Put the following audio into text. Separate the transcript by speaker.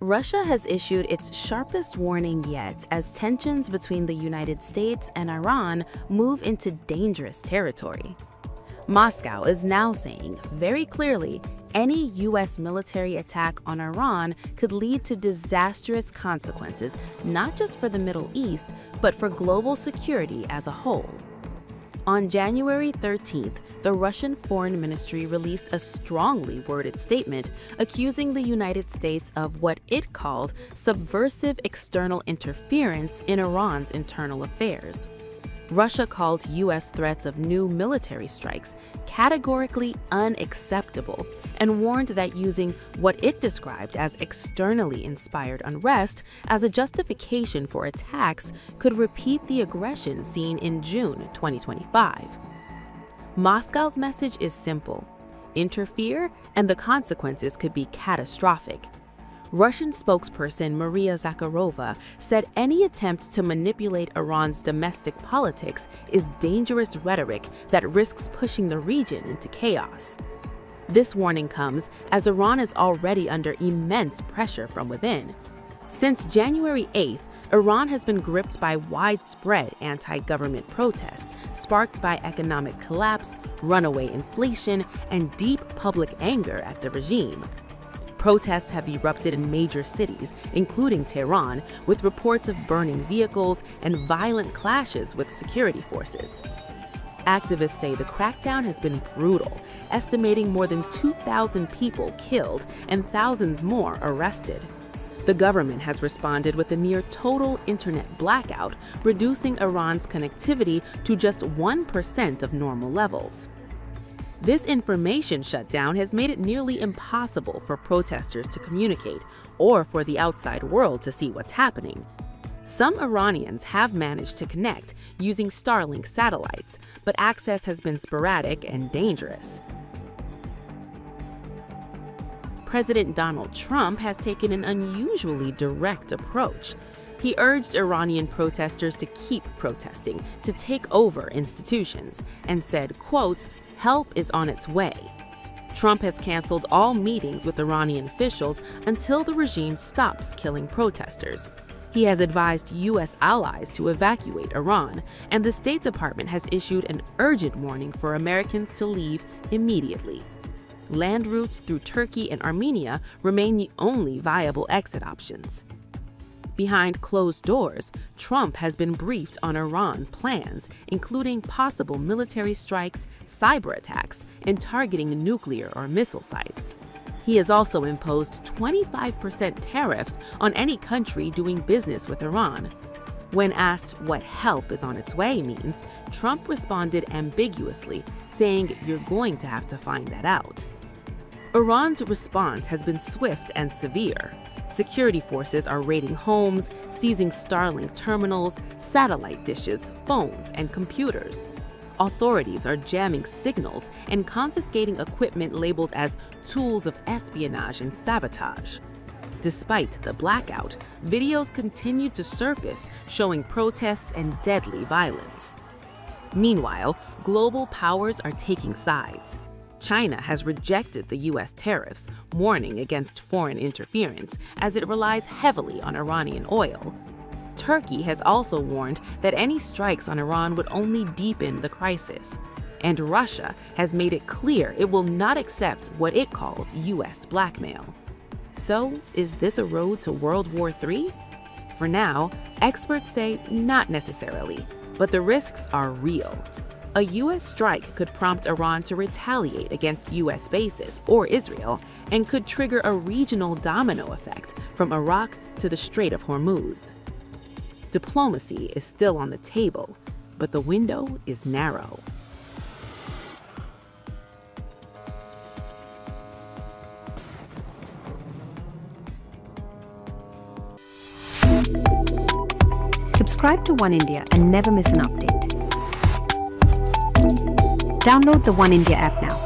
Speaker 1: Russia has issued its sharpest warning yet as tensions between the United States and Iran move into dangerous territory. Moscow is now saying very clearly any U.S. military attack on Iran could lead to disastrous consequences, not just for the Middle East, but for global security as a whole. On January 13th, the Russian Foreign Ministry released a strongly worded statement accusing the United States of what it called subversive external interference in Iran's internal affairs. Russia called U.S. threats of new military strikes categorically unacceptable and warned that using what it described as externally inspired unrest as a justification for attacks could repeat the aggression seen in June 2025. Moscow's message is simple: interfere and the consequences could be catastrophic. Russian spokesperson Maria Zakharova said any attempt to manipulate Iran's domestic politics is dangerous rhetoric that risks pushing the region into chaos. This warning comes as Iran is already under immense pressure from within. Since January 8th, Iran has been gripped by widespread anti-government protests sparked by economic collapse, runaway inflation, and deep public anger at the regime. Protests have erupted in major cities, including Tehran, with reports of burning vehicles and violent clashes with security forces. Activists say the crackdown has been brutal, estimating more than 2,000 people killed and thousands more arrested. The government has responded with a near total internet blackout, reducing Iran's connectivity to just 1% of normal levels. This information shutdown has made it nearly impossible for protesters to communicate or for the outside world to see what's happening. Some Iranians have managed to connect using Starlink satellites, but access has been sporadic and dangerous. President Donald Trump has taken an unusually direct approach. He urged Iranian protesters to keep protesting, to take over institutions, and said, quote, "Help is on its way." Trump has canceled all meetings with Iranian officials until the regime stops killing protesters. He has advised U.S. allies to evacuate Iran, and the State Department has issued an urgent warning for Americans to leave immediately. Land routes through Turkey and Armenia remain the only viable exit options. Behind closed doors, Trump has been briefed on Iran plans, including possible military strikes, cyber attacks, and targeting nuclear or missile sites. He has also imposed 25% tariffs on any country doing business with Iran. When asked what help is on its way means, Trump responded ambiguously, saying you're going to have to find that out. Iran's response has been swift and severe. Security forces are raiding homes, seizing Starlink terminals, satellite dishes, phones, and computers. Authorities are jamming signals and confiscating equipment labeled as tools of espionage and sabotage. Despite the blackout, videos continue to surface showing protests and deadly violence. Meanwhile, global powers are taking sides. China has rejected the U.S. tariffs, warning against foreign interference as it relies heavily on Iranian oil. Turkey has also warned that any strikes on Iran would only deepen the crisis. And Russia has made it clear it will not accept what it calls U.S. blackmail. So, is this a road to World War III? For now, experts say not necessarily, but the risks are real. A U.S. strike could prompt Iran to retaliate against U.S. bases or Israel and could trigger a regional domino effect from Iraq to the Strait of Hormuz. Diplomacy is still on the table, but the window is narrow.
Speaker 2: Subscribe to One India and never miss an update. Download the One India app now.